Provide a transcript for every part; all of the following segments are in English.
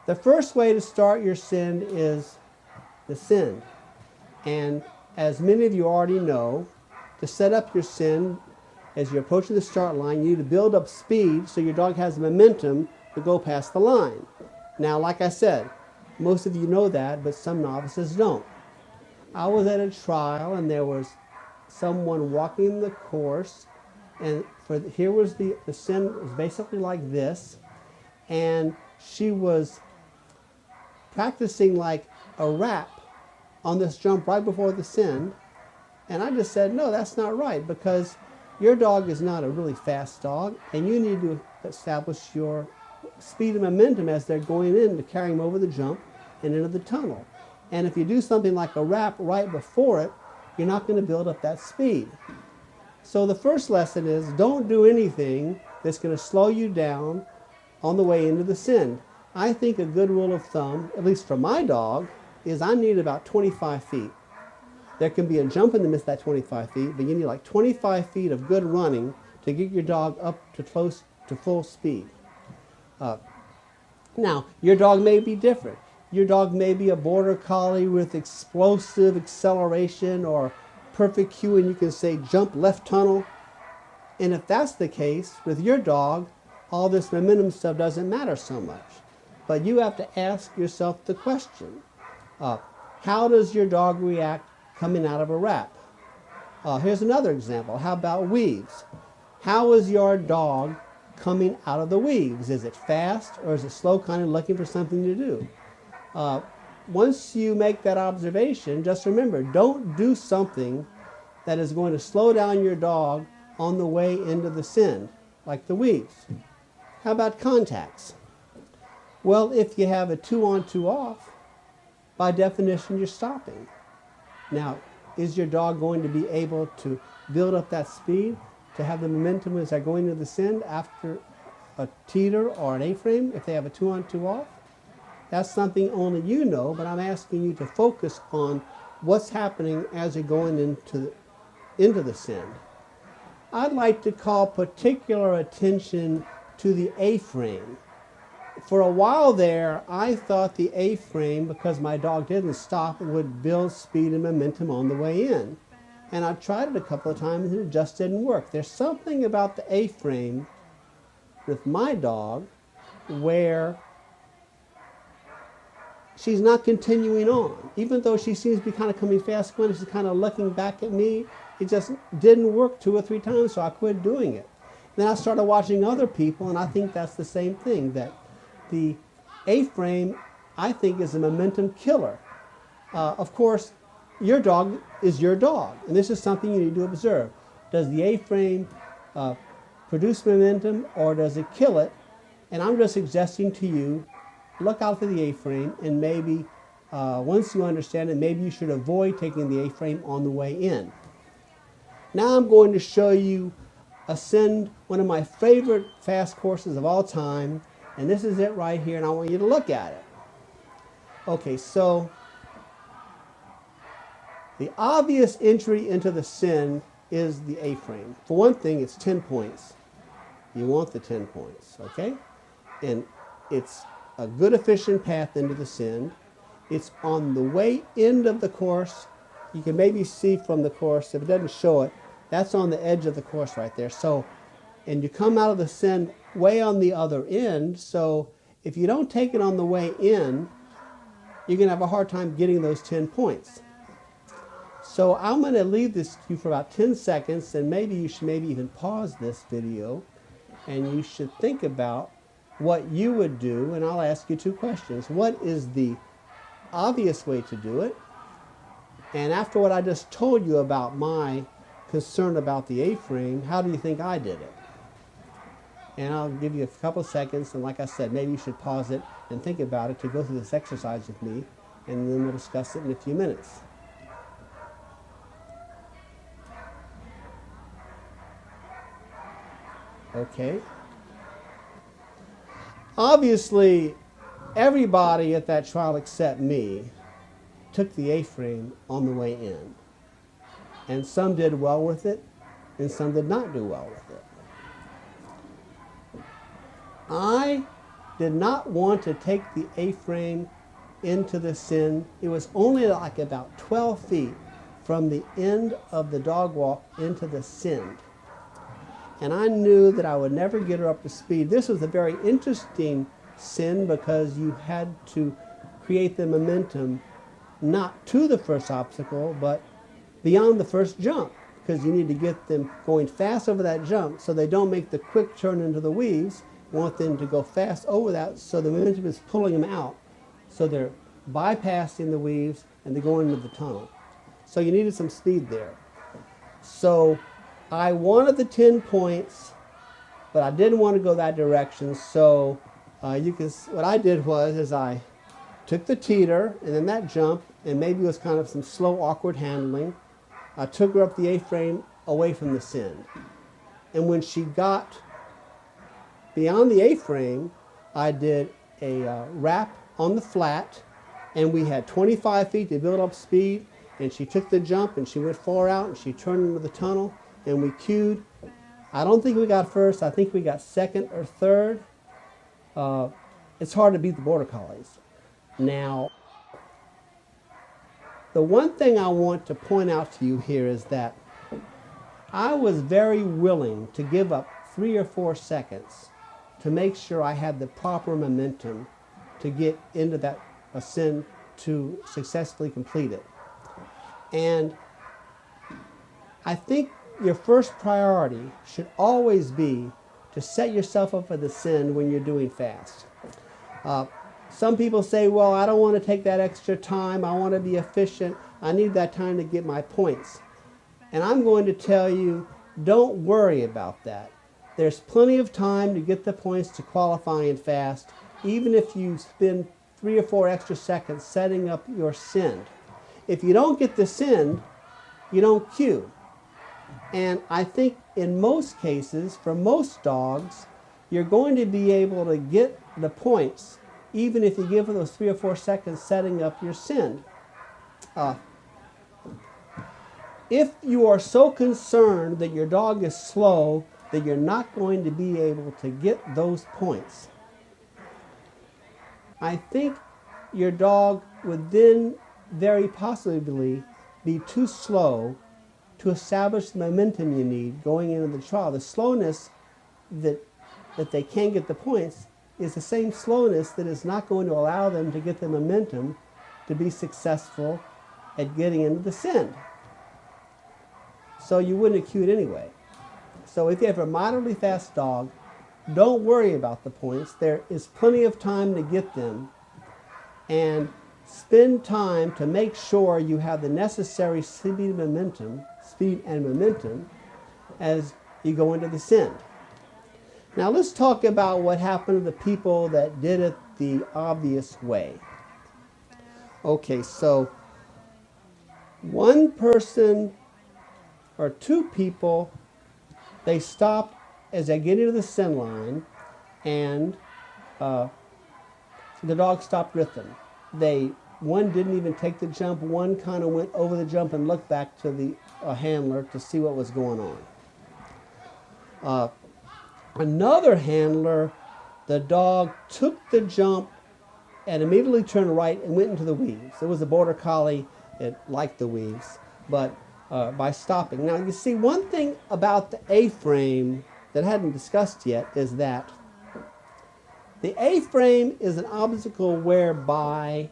The first way to start your send is the send. And as many of you already know, to set up your send, as you're approaching the start line, you need to build up speed so your dog has momentum to go past the line. Now, like I said, most of you know that, but some novices don't. I was at a trial and there was someone walking the course, and here was the send was basically like this, and she was practicing like a rap on this jump right before the send, and I just said, no, that's not right, because your dog is not a really fast dog, and you need to establish your speed and momentum as they're going in to carry them over the jump and into the tunnel. And if you do something like a wrap right before it, you're not going to build up that speed. So the first lesson is don't do anything that's going to slow you down on the way into the send. I think a good rule of thumb, at least for my dog, is I need about 25 feet. There can be a jump in the midst of that 25 feet, but you need like 25 feet of good running to get your dog up to close to full speed. Now, your dog may be different. Your dog may be a border collie with explosive acceleration or perfect cue, and you can say jump left tunnel. And if that's the case with your dog, all this momentum stuff doesn't matter so much. But you have to ask yourself the question, how does your dog react coming out of a wrap? Here's another example. How about weaves? How is your dog coming out of the weaves? Is it fast or is it slow, kind of looking for something to do? Once you make that observation, just remember, don't do something that is going to slow down your dog on the way into the send, like the weaves. How about contacts? Well, if you have a 2 on 2 off, by definition you're stopping. Now, is your dog going to be able to build up that speed to have the momentum as they're going to the send after a teeter or an A-frame if they have a 2 on 2 off? That's something only you know, but I'm asking you to focus on what's happening as you're going into the send. I'd like to call particular attention to the A-frame. For a while there, I thought the A-frame, because my dog didn't stop, would build speed and momentum on the way in. And I tried it a couple of times and it just didn't work. There's something about the A-frame with my dog where she's not continuing on. Even though she seems to be kind of coming fast, when she's kind of looking back at me, it just didn't work 2 or 3 times, so I quit doing it. Then I started watching other people, and I think that's the same thing, that the A-frame, I think, is a momentum killer. Of course, your dog is your dog, and this is something you need to observe. Does the A-frame produce momentum, or does it kill it? And I'm just suggesting to you, look out for the A-frame, and maybe once you understand it, maybe you should avoid taking the A-frame on the way in. Now I'm going to show you a send, one of my favorite fast courses of all time, and this is it right here, and I want you to look at it. Okay, so the obvious entry into the send is the A-frame. For one thing, it's 10 points. You want the 10 points, okay? And it's a good, efficient path into the send. It's on the way end of the course. You can maybe see from the course, if it doesn't show it, that's on the edge of the course right there. So, and you come out of the send way on the other end, so if you don't take it on the way in, you're going to have a hard time getting those 10 points. So I'm going to leave this to you for about 10 seconds, and maybe you should even pause this video, and you should think about what you would do, and I'll ask you 2 questions. What is the obvious way to do it? And after what I just told you about my concern about the A-frame, how do you think I did it? And I'll give you a couple of seconds, and like I said, maybe you should pause it and think about it to go through this exercise with me, and then we'll discuss it in a few minutes. Okay. Obviously, everybody at that trial except me took the A-frame on the way in. And some did well with it, and some did not do well with it. I did not want to take the A-frame into the send. It was only like about 12 feet from the end of the dog walk into the send. And I knew that I would never get her up to speed. This was a very interesting send because you had to create the momentum not to the first obstacle, but beyond the first jump, because you need to get them going fast over that jump so they don't make the quick turn into the weaves. You want them to go fast over that so the momentum is pulling them out. So they're bypassing the weaves and they're going into the tunnel. So you needed some speed there. So I wanted the 10 points, but I didn't want to go that direction. So what I did was I took the teeter and then that jump, and maybe it was kind of some slow, awkward handling. I took her up the A-frame away from the send. And when she got beyond the A-frame, I did a wrap on the flat, and we had 25 feet to build up speed, and she took the jump and she went far out and she turned into the tunnel, and we cued. I don't think we got first. I think we got second or third. It's hard to beat the Border Collies. Now, the one thing I want to point out to you here is that I was very willing to give up 3 or 4 seconds to make sure I had the proper momentum to get into that ascent to successfully complete it. And I think your first priority should always be to set yourself up for the ascent when you're doing fast. Some people say, well, I don't want to take that extra time. I want to be efficient. I need that time to get my points. And I'm going to tell you, don't worry about that. There's plenty of time to get the points to qualifying fast, even if you spend 3 or 4 extra seconds setting up your send. If you don't get the send, you don't cue. And I think in most cases, for most dogs, you're going to be able to get the points even if you give them those 3 or 4 seconds setting up your send. If you are so concerned that your dog is slow that you're not going to be able to get those points, I think your dog would then very possibly be too slow to establish the momentum you need going into the trial. The slowness that they can't get the points is the same slowness that is not going to allow them to get the momentum to be successful at getting into the send. So you wouldn't cue it anyway. So if you have a moderately fast dog, don't worry about the points. There is plenty of time to get them, and spend time to make sure you have the necessary speed and momentum as you go into the send. Now let's talk about what happened to the people that did it the obvious way. Okay, so one person or 2 people, they stopped as they get into the send line, and the dog stopped with them. One didn't even take the jump. One kind of went over the jump and looked back to the handler to see what was going on. Another handler, the dog took the jump and immediately turned right and went into the weaves. It was a Border Collie. It liked the weaves, but by stopping. Now, you see, one thing about the A-frame that I hadn't discussed yet is that the A-frame is an obstacle whereby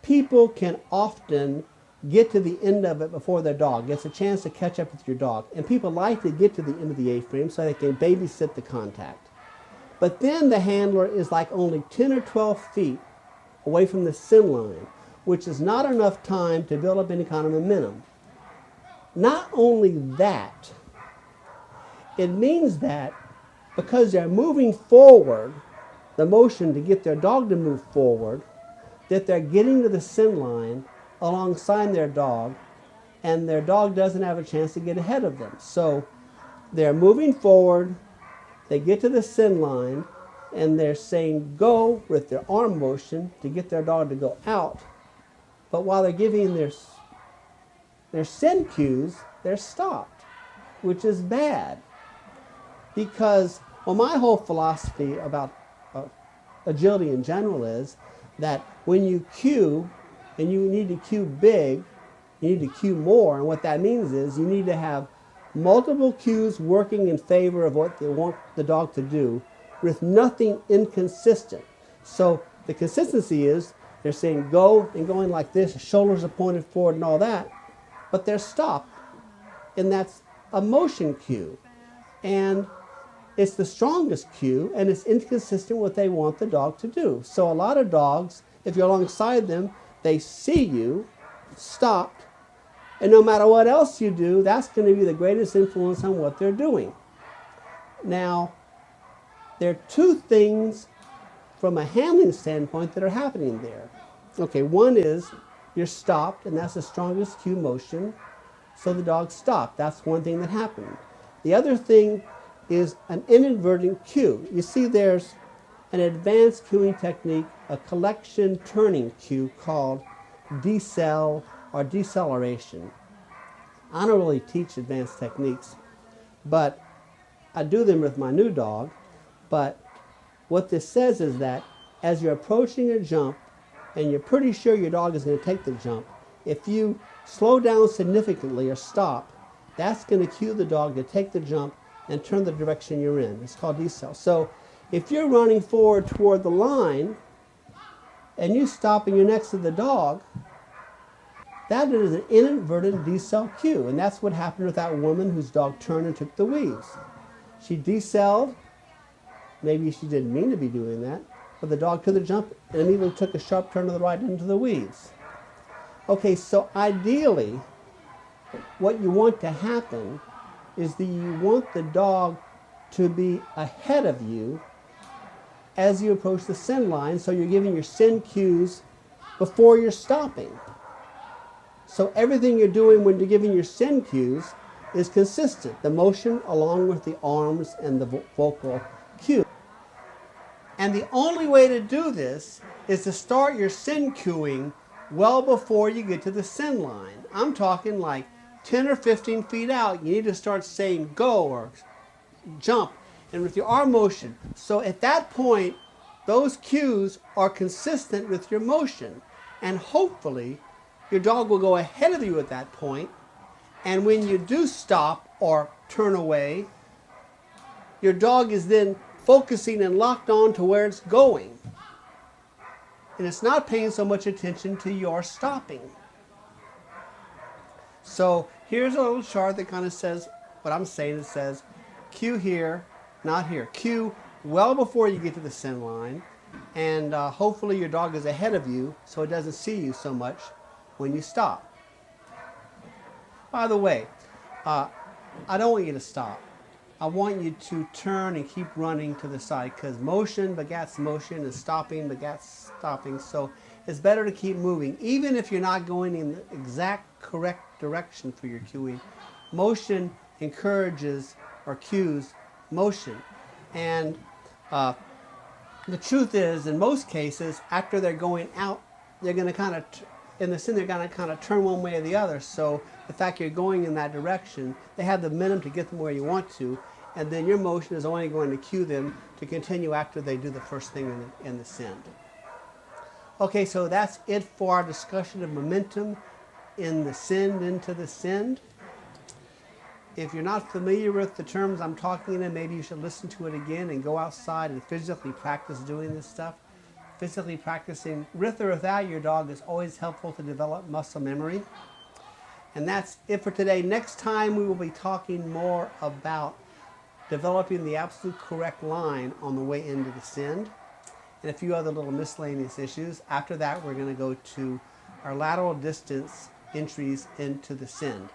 people can often get to the end of it before their dog gets a chance to catch up with your dog. And people like to get to the end of the A-frame so they can babysit the contact. But then the handler is like only 10 or 12 feet away from the send line, which is not enough time to build up any kind of momentum. Not only that, it means that because they're moving forward, the motion to get their dog to move forward, that they're getting to the send line alongside their dog, and their dog doesn't have a chance to get ahead of them. So they're moving forward, they get to the send line, and they're saying go with their arm motion to get their dog to go out. But while they're giving their send cues, they're stopped, which is bad. Because, well, my whole philosophy about agility in general is that when you cue, and you need to cue big, you need to cue more, and what that means is you need to have multiple cues working in favor of what they want the dog to do with nothing inconsistent. So the consistency is they're saying go and going like this, shoulders are pointed forward and all that, but they're stopped, and that's a motion cue. And it's the strongest cue, and it's inconsistent with what they want the dog to do. So a lot of dogs, if you're alongside them, they see you stopped, and no matter what else you do, that's going to be the greatest influence on what they're doing. Now, there are two things from a handling standpoint that are happening there. Okay, one is you're stopped, and that's the strongest cue motion, so the dog stopped. That's one thing that happened. The other thing is an inadvertent cue. You see there's an advanced cueing technique, a collection turning cue called decel or deceleration. I don't really teach advanced techniques, but I do them with my new dog. But what this says is that as you're approaching a jump and you're pretty sure your dog is going to take the jump, if you slow down significantly or stop, that's going to cue the dog to take the jump and turn the direction you're in. It's called decel. So if you're running forward toward the line and you stop and you're next to the dog, that is an inadvertent decel cue. And that's what happened with that woman whose dog turned and took the weaves. She decelled. Maybe she didn't mean to be doing that, but the dog took the jump and immediately took a sharp turn to the right into the weaves. Okay, so ideally, what you want to happen is that you want the dog to be ahead of you as you approach the send line, so you're giving your send cues before you're stopping. So everything you're doing when you're giving your send cues is consistent, the motion along with the arms and the vocal cue. And the only way to do this is to start your send cueing well before you get to the send line. I'm talking like 10 or 15 feet out, you need to start saying go or jump, and with your arm motion. So at that point, those cues are consistent with your motion, and hopefully your dog will go ahead of you at that point, and when you do stop or turn away, your dog is then focusing and locked on to where it's going, and it's not paying so much attention to your stopping. So here's a little chart that kind of says what I'm saying. It says cue here, not here. Cue well before you get to the send line, and hopefully your dog is ahead of you so it doesn't see you so much when you stop. By the way, I don't want you to stop. I want you to turn and keep running to the side, because motion begats motion and stopping begats stopping. So it's better to keep moving, even if you're not going in the exact correct direction for your cueing. Motion encourages or cues motion. And the truth is, in most cases, after they're going out, they're going to kind of, in the sin, they're going to kind of turn one way or the other. So the fact you're going in that direction, they have the momentum to get them where you want to, and then your motion is only going to cue them to continue after they do the first thing in the send. Okay, so that's it for our discussion of momentum in the send into the send. If you're not familiar with the terms I'm talking in, maybe you should listen to it again and go outside and physically practice doing this stuff. Physically practicing with or without your dog is always helpful to develop muscle memory. And that's it for today. Next time we will be talking more about developing the absolute correct line on the way into the send, and a few other little miscellaneous issues. After that, we're going to go to our lateral distance entries into the send.